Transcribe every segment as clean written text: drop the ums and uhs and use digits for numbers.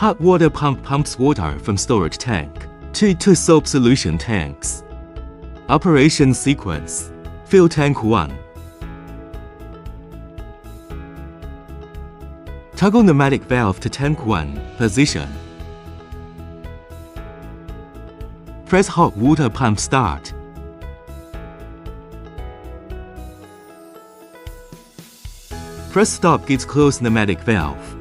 Hot water pump pumps water from storage tank to two soap solution tanks. Operation sequence. Fill tank 1. Toggle pneumatic valve to tank 1 position. Press hot water pump start. Press stop gets close pneumatic valve.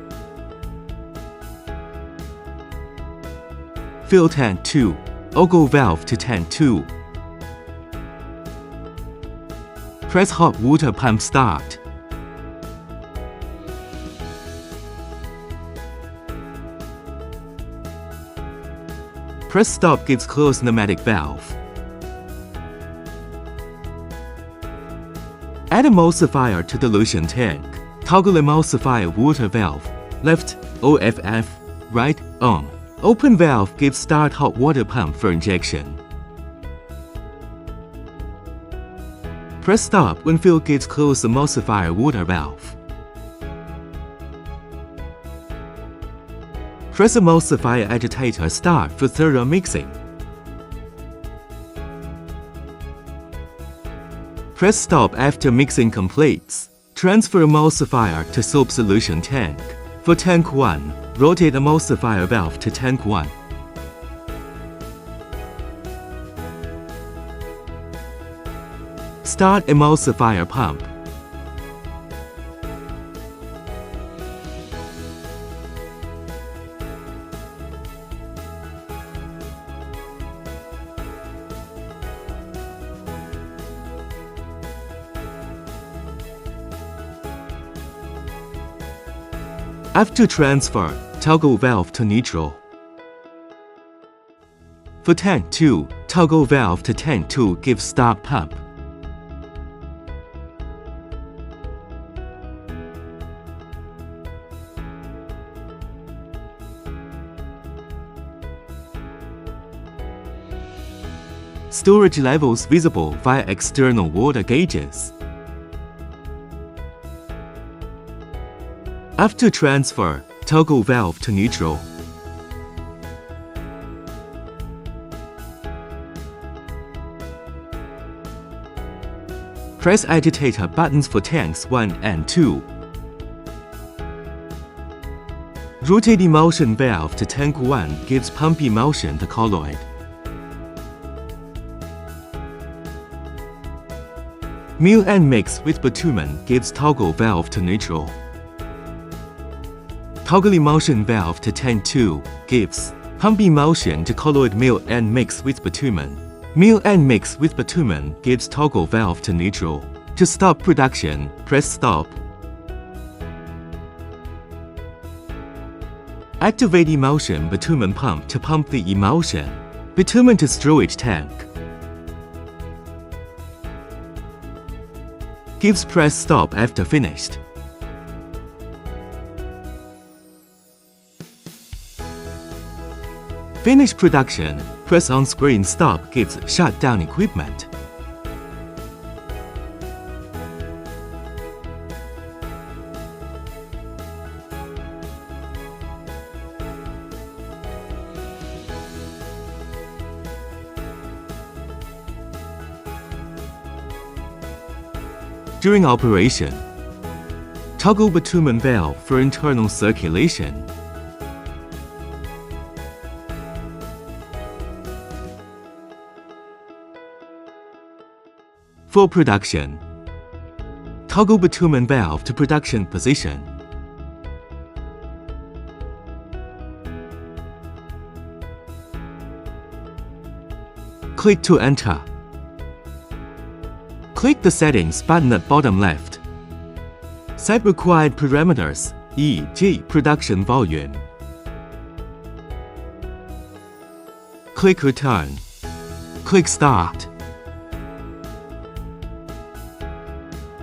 Fill tank 2. Ogle valve to tank 2. Press hot water pump start. Press stop gets close pneumatic valve. Add emulsifier to dilution tank. Toggle emulsifier water valve. Left OFF. Right on. Open valve gives start hot water pump for injection. Press stop when fill gets close emulsifier water valve. Press emulsifier agitator start for thorough mixing. Press stop after mixing completes. Transfer emulsifier to soap solution tank. For tank 1, rotate emulsifier valve to tank 1. Start emulsifier pump. After transfer, toggle valve to neutral. For tank 2, toggle valve to tank 2 gives start pump. Storage levels visible via external water gauges. After transfer, toggle valve to neutral. Press agitator buttons for tanks 1 and 2. Rotate emulsion valve to tank 1 gives pump emulsion to colloid. Mill and mix with bitumen gives toggle valve to neutral. Toggle emulsion valve to tank 2 gives pump emulsion to colloid mill and mix with bitumen. Mill and mix with bitumen gives toggle valve to neutral. To stop production, press stop. Activate emulsion bitumen pump to pump the emulsion bitumen to storage tank. Gives press stop after finished. Finish production, press on-screen stop gives shut down equipment. During operation, toggle bitumen valve for internal circulation. For production, toggle bitumen valve to production position. Click to enter. Click the Settings button at bottom left. Set required parameters, e.g. production volume. Click Return. Click Start.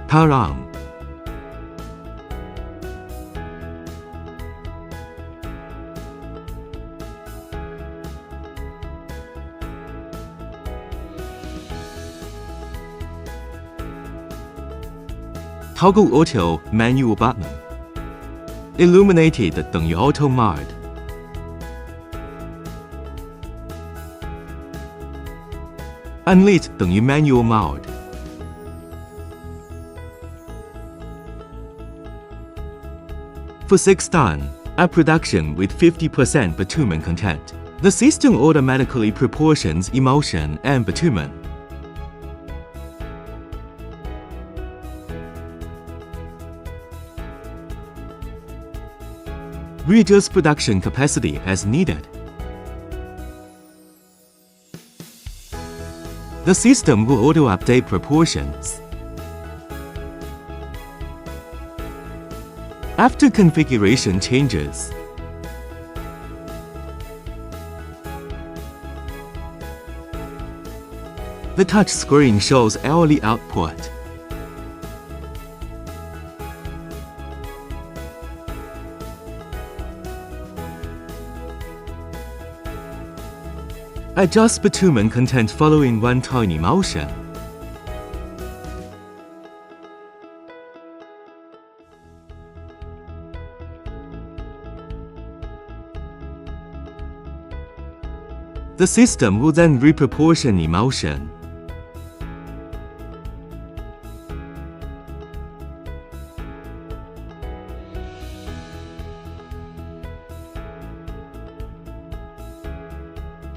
Power on. Toggle Auto manual button. Illuminated 等于 Auto mode. Unlit 等于 manual mode。For 6 ton, a production with 50% bitumen content, the system automatically proportions emulsion and bitumen. Readjust production capacity as needed. The system will auto-update proportions. After configuration changes, the touch screen shows hourly output. Adjust bitumen content following 1 ton emulsion. The system will then reproportion emulsion.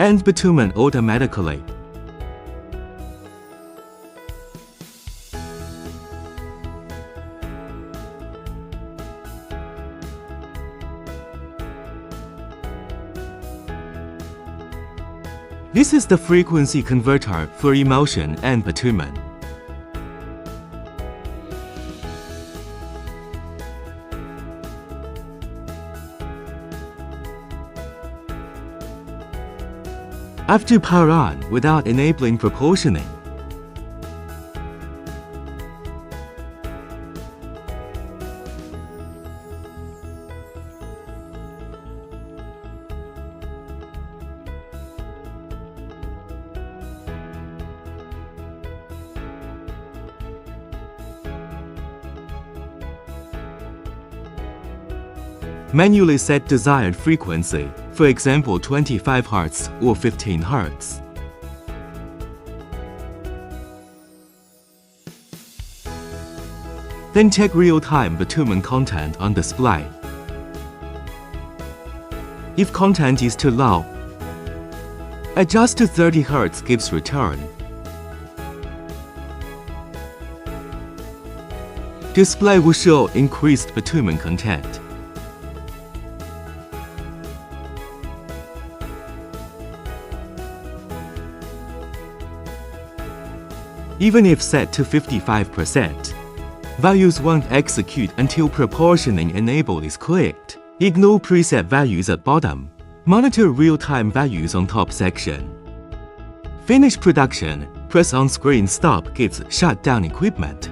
And bitumen automatically. This is the frequency converter for emulsion and bitumen. After power on without enabling proportioning, manually set desired frequency, for example 25 Hz or 15 Hz. Then check real-time bitumen content on display. If content is too low, adjust to 30 Hz gives return. Display will show increased bitumen content. Even if set to 55%, values won't execute until proportioning enable is clicked. Ignore preset values at bottom. Monitor real-time values on top section. Finish production. Press on-screen stop gives shut down equipment.